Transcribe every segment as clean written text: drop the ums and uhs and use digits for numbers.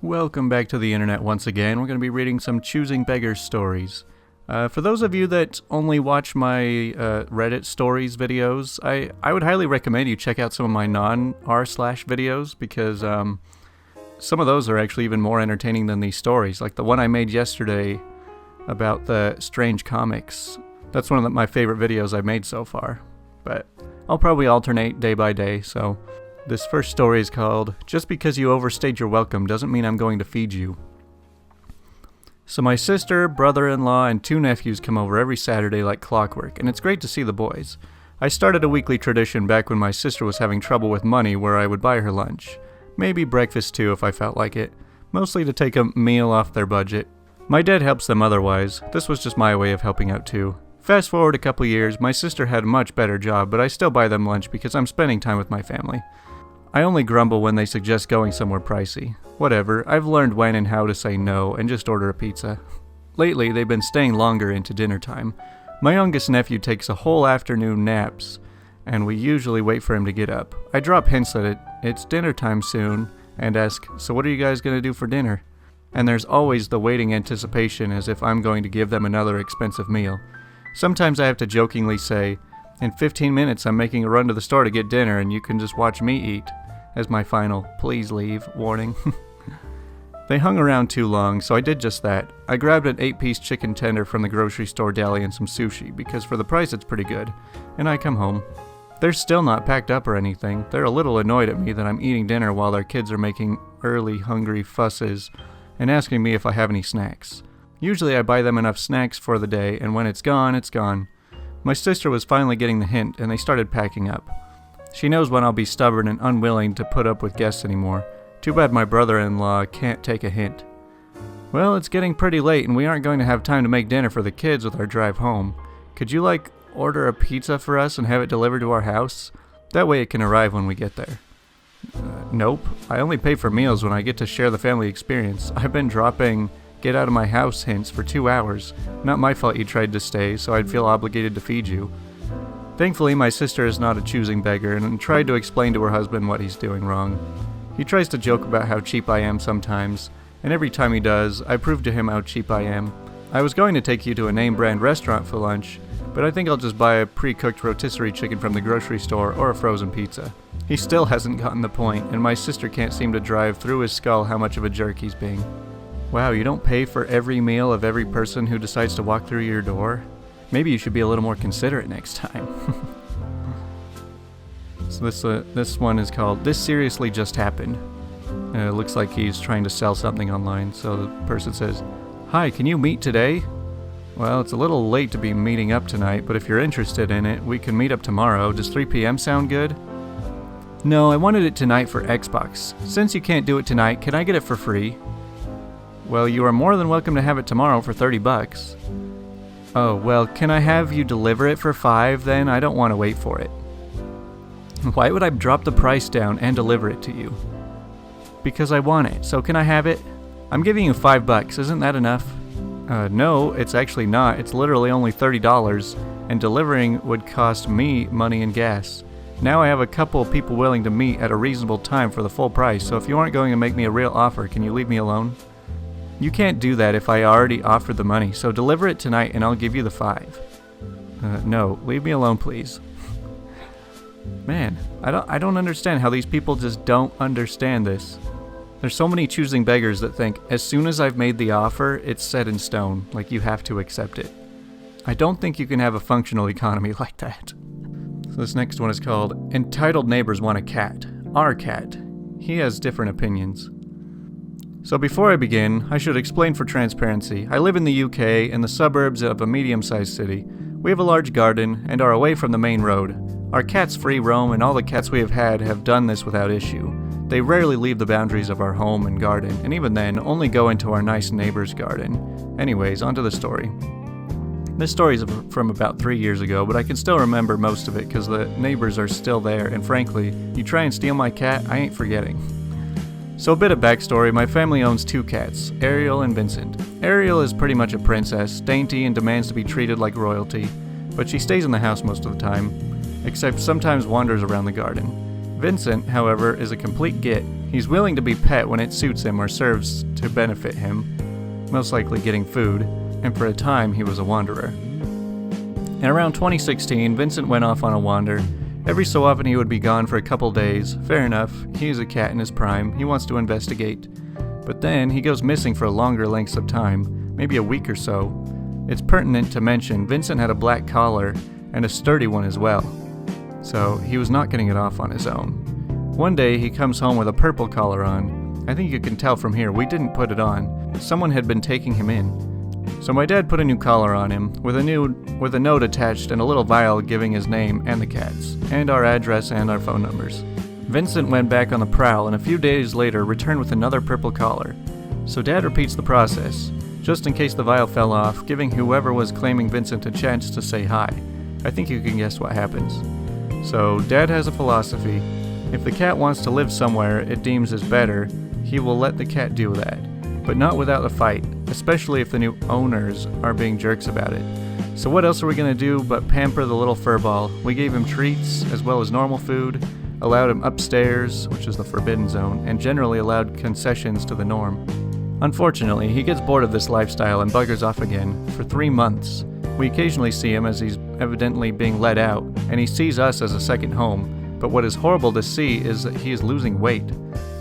Welcome back to the internet once again. We're going to be reading some Choosing Beggars stories. For those of you that only watch my Reddit stories videos, I would highly recommend you check out some of my non-r/ videos because some of those are actually even more entertaining than these stories. Like the one I made yesterday about the strange comics. That's one of my favorite videos I've made so far. But I'll probably alternate day by day, so... This first story is called, Just Because You Overstayed Your Welcome Doesn't Mean I'm Going to Feed You. So my sister, brother-in-law, and 2 nephews come over every Saturday like clockwork, and it's great to see the boys. I started a weekly tradition back when my sister was having trouble with money where I would buy her lunch. Maybe breakfast too if I felt like it. Mostly to take a meal off their budget. My dad helps them otherwise. This was just my way of helping out too. Fast forward a couple years, my sister had a much better job, but I still buy them lunch because I'm spending time with my family. I only grumble when they suggest going somewhere pricey. Whatever, I've learned when and how to say no and just order a pizza. Lately, they've been staying longer into dinner time. My youngest nephew takes a whole afternoon naps, and we usually wait for him to get up. I drop hints that it's dinner time soon, and ask, so what are you guys going to do for dinner? And there's always the waiting anticipation as if I'm going to give them another expensive meal. Sometimes I have to jokingly say, in 15 minutes I'm making a run to the store to get dinner and you can just watch me eat. As my final, please leave, warning. They hung around too long, so I did just that. I grabbed an 8-piece chicken tender from the grocery store deli and some sushi, because for the price it's pretty good, and I come home. They're still not packed up or anything. They're a little annoyed at me that I'm eating dinner while their kids are making early, hungry fusses and asking me if I have any snacks. Usually I buy them enough snacks for the day, and when it's gone, it's gone. My sister was finally getting the hint, and they started packing up. She knows when I'll be stubborn and unwilling to put up with guests anymore. Too bad my brother-in-law can't take a hint. Well, it's getting pretty late and we aren't going to have time to make dinner for the kids with our drive home. Could you, order a pizza for us and have it delivered to our house? That way it can arrive when we get there. Nope. I only pay for meals when I get to share the family experience. I've been dropping get out of my house hints for 2 hours. Not my fault you tried to stay, so I'd feel obligated to feed you. Thankfully, my sister is not a choosing beggar and tried to explain to her husband what he's doing wrong. He tries to joke about how cheap I am sometimes, and every time he does, I prove to him how cheap I am. I was going to take you to a name-brand restaurant for lunch, but I think I'll just buy a pre-cooked rotisserie chicken from the grocery store or a frozen pizza. He still hasn't gotten the point, and my sister can't seem to drive through his skull how much of a jerk he's being. Wow, you don't pay for every meal of every person who decides to walk through your door? Maybe you should be a little more considerate next time. So this one is called, This Seriously Just Happened. It looks like he's trying to sell something online. So the person says, Hi, can you meet today? Well, it's a little late to be meeting up tonight, but if you're interested in it, we can meet up tomorrow. Does 3 p.m. sound good? No, I wanted it tonight for Xbox. Since you can't do it tonight, can I get it for free? Well, you are more than welcome to have it tomorrow for $30. Oh, well, can I have you deliver it for $5 then? I don't want to wait for it. Why would I drop the price down and deliver it to you? Because I want it, so can I have it? I'm giving you $5, isn't that enough? No, it's actually not. It's literally only $30, and delivering would cost me money and gas. Now I have a couple of people willing to meet at a reasonable time for the full price, so if you aren't going to make me a real offer, can you leave me alone? You can't do that if I already offered the money, so deliver it tonight and I'll give you the $5. No, leave me alone, please. Man, I don't understand how these people just don't understand this. There's so many choosing beggars that think, as soon as I've made the offer, it's set in stone, like you have to accept it. I don't think you can have a functional economy like that. So this next one is called, Entitled Neighbors Want a Cat. Our cat. He has different opinions. So before I begin, I should explain for transparency. I live in the UK, in the suburbs of a medium-sized city. We have a large garden, and are away from the main road. Our cats free roam, and all the cats we have had have done this without issue. They rarely leave the boundaries of our home and garden, and even then, only go into our nice neighbor's garden. Anyways, onto the story. This story is from about 3 years ago, but I can still remember most of it because the neighbors are still there, and frankly, you try and steal my cat, I ain't forgetting. So a bit of backstory, my family owns 2 cats, Ariel and Vincent. Ariel is pretty much a princess, dainty and demands to be treated like royalty, but she stays in the house most of the time, except sometimes wanders around the garden. Vincent, however, is a complete git. He's willing to be pet when it suits him or serves to benefit him, most likely getting food, and for a time he was a wanderer. In around 2016, Vincent went off on a wander. Every so often he would be gone for a couple days. Fair enough, he is a cat in his prime, he wants to investigate. But then he goes missing for longer lengths of time, maybe a week or so. It's pertinent to mention Vincent had a black collar and a sturdy one as well, so he was not getting it off on his own. One day he comes home with a purple collar on. I think you can tell from here we didn't put it on. Someone had been taking him in. So my dad put a new collar on him, with a note attached and a little vial giving his name and the cat's, and our address and our phone numbers. Vincent went back on the prowl and a few days later returned with another purple collar. So Dad repeats the process, just in case the vial fell off, giving whoever was claiming Vincent a chance to say hi. I think you can guess what happens. So Dad has a philosophy. If the cat wants to live somewhere it deems is better, he will let the cat do that, but not without a fight, especially if the new owners are being jerks about it. So what else are we going to do but pamper the little furball? We gave him treats as well as normal food, allowed him upstairs, which is the forbidden zone, and generally allowed concessions to the norm. Unfortunately, he gets bored of this lifestyle and buggers off again for 3 months. We occasionally see him as he's evidently being let out, and he sees us as a second home, but what is horrible to see is that he is losing weight.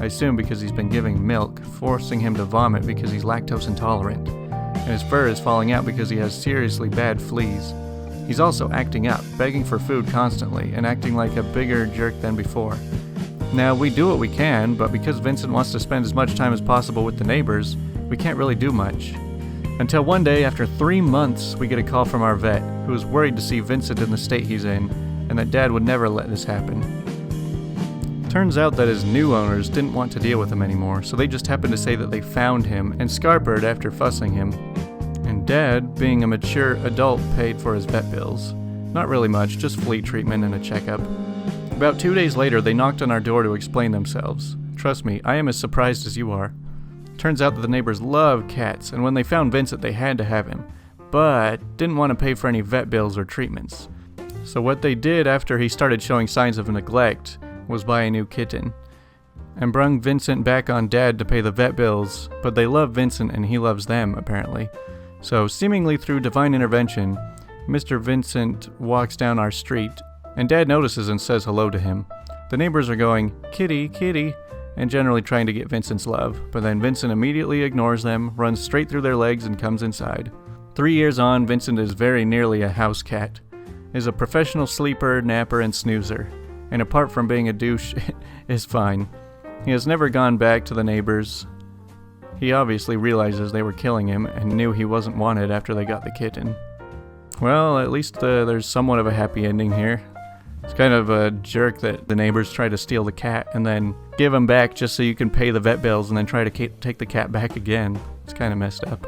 I assume because he's been giving milk, forcing him to vomit because he's lactose intolerant, and his fur is falling out because he has seriously bad fleas. He's also acting up, begging for food constantly, and acting like a bigger jerk than before. Now, we do what we can, but because Vincent wants to spend as much time as possible with the neighbors, we can't really do much. Until one day, after 3 months, we get a call from our vet, who is worried to see Vincent in the state he's in, and that Dad would never let this happen. Turns out that his new owners didn't want to deal with him anymore, so they just happened to say that they found him and scarpered after fussing him. And Dad, being a mature adult, paid for his vet bills. Not really much, just flea treatment and a checkup. About 2 days later, they knocked on our door to explain themselves. Trust me, I am as surprised as you are. Turns out that the neighbors love cats, and when they found Vincent, they had to have him, but didn't want to pay for any vet bills or treatments. So what they did after he started showing signs of neglect was buy a new kitten, and brung Vincent back on Dad to pay the vet bills, but they love Vincent and he loves them, apparently. So, seemingly through divine intervention, Mr. Vincent walks down our street, and Dad notices and says hello to him. The neighbors are going, "Kitty, kitty," and generally trying to get Vincent's love, but then Vincent immediately ignores them, runs straight through their legs, and comes inside. 3 years on, Vincent is very nearly a house cat, is a professional sleeper, napper, and snoozer, and apart from being a douche, is fine. He has never gone back to the neighbors. He obviously realizes they were killing him and knew he wasn't wanted after they got the kitten. Well, at least there's somewhat of a happy ending here. It's kind of a jerk that the neighbors try to steal the cat and then give him back just so you can pay the vet bills and then try to take the cat back again. It's kind of messed up.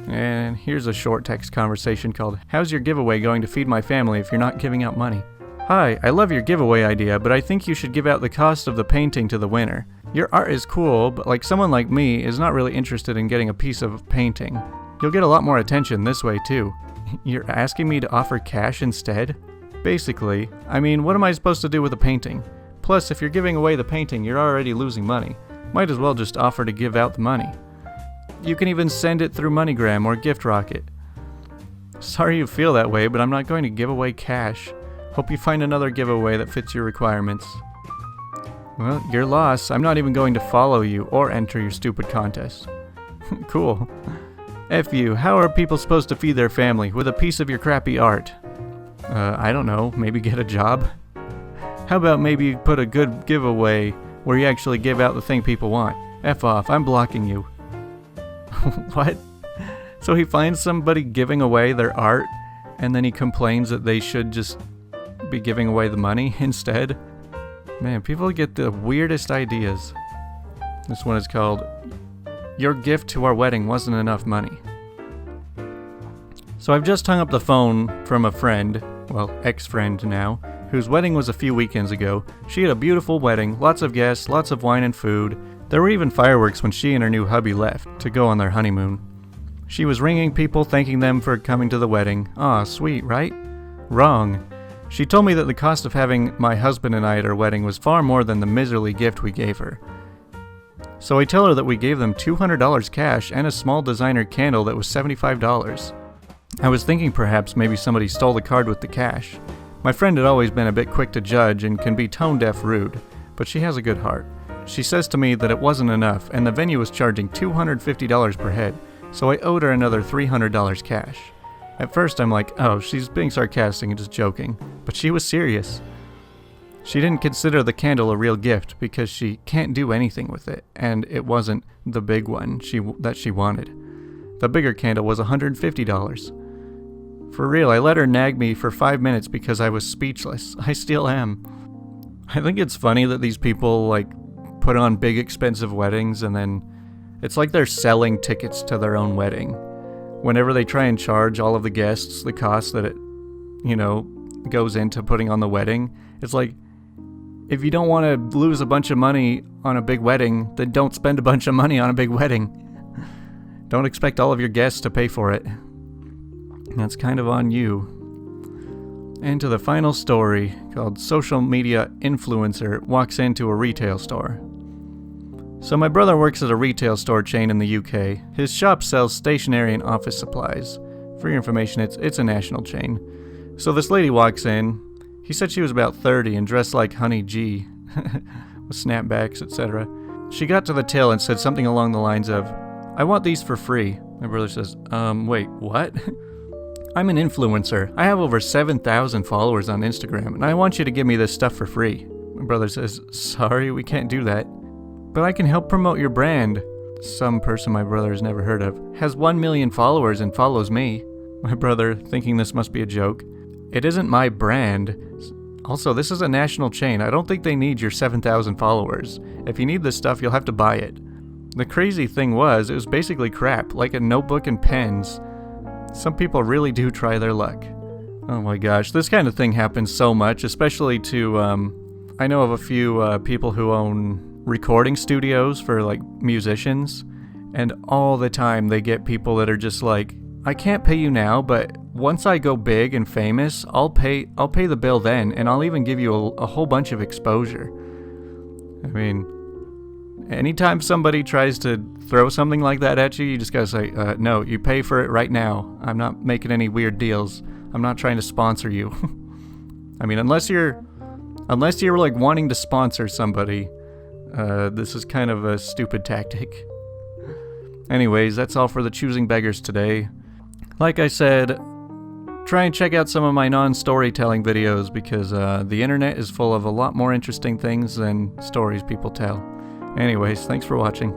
And here's a short text conversation called, "How's your giveaway going to feed my family if you're not giving out money? Hi, I love your giveaway idea, but I think you should give out the cost of the painting to the winner. Your art is cool, but like someone like me is not really interested in getting a piece of painting. You'll get a lot more attention this way too. You're asking me to offer cash instead? Basically, I mean, what am I supposed to do with a painting? Plus, if you're giving away the painting, you're already losing money. Might as well just offer to give out the money. You can even send it through MoneyGram or Gift Rocket. Sorry you feel that way, but I'm not going to give away cash. Hope you find another giveaway that fits your requirements." Well, your loss. I'm not even going to follow you or enter your stupid contest. Cool. F you, how are people supposed to feed their family with a piece of your crappy art? I don't know, maybe get a job? How about maybe put a good giveaway where you actually give out the thing people want? F off, I'm blocking you. What? So he finds somebody giving away their art, and then he complains that they should just be giving away the money instead? Man, people get the weirdest ideas. This one is called, "Your gift to our wedding wasn't enough money." So I've just hung up the phone from a friend, well, ex-friend now, whose wedding was a few weekends ago. She had a beautiful wedding, lots of guests, lots of wine and food. There were even fireworks when she and her new hubby left to go on their honeymoon. She was ringing people, thanking them for coming to the wedding. Aw, sweet, right? Wrong. She told me that the cost of having my husband and I at her wedding was far more than the miserly gift we gave her. So I tell her that we gave them $200 cash and a small designer candle that was $75. I was thinking perhaps maybe somebody stole the card with the cash. My friend had always been a bit quick to judge and can be tone-deaf rude, but she has a good heart. She says to me that it wasn't enough and the venue was charging $250 per head, so I owed her another $300 cash. At first I'm like, oh, she's being sarcastic and just joking, but she was serious. She didn't consider the candle a real gift because she can't do anything with it, and it wasn't the big one that she wanted. The bigger candle was $150. For real, I let her nag me for 5 minutes because I was speechless. I still am. I think it's funny that these people, put on big expensive weddings and then it's like they're selling tickets to their own wedding. Whenever they try and charge all of the guests the cost that it, goes into putting on the wedding, it's like, if you don't want to lose a bunch of money on a big wedding, then don't spend a bunch of money on a big wedding. Don't expect all of your guests to pay for it. That's kind of on you. And to the final story, called Social Media Influencer Walks Into a Retail Store. So my brother works at a retail store chain in the UK. His shop sells stationery and office supplies. For your information, it's a national chain. So this lady walks in. He said she was about 30 and dressed like Honey G, with snapbacks, etc. She got to the till and said something along the lines of, "I want these for free." My brother says, wait, what? "I'm an influencer. I have over 7,000 followers on Instagram, and I want you to give me this stuff for free." My brother says, "Sorry, we can't do that. But I can help promote your brand." Some person my brother has never heard of has 1 million followers and follows me. My brother, thinking this must be a joke, "It isn't my brand. Also, this is a national chain. I don't think they need your 7,000 followers. If you need this stuff, you'll have to buy it." The crazy thing was, it was basically crap, like a notebook and pens. Some people really do try their luck. Oh my gosh, this kind of thing happens so much, especially to, I know of a few people who own recording studios for, musicians, and all the time they get people that are just like, "I can't pay you now, but once I go big and famous, I'll pay the bill then, and I'll even give you a whole bunch of exposure." I mean, anytime somebody tries to throw something like that at you, you just gotta say, "No, you pay for it right now. I'm not making any weird deals. I'm not trying to sponsor you." I mean, unless you're wanting to sponsor somebody, this is kind of a stupid tactic. Anyways, that's all for the Choosing Beggars today. Like I said, try and check out some of my non-storytelling videos because the internet is full of a lot more interesting things than stories people tell. Anyways, thanks for watching.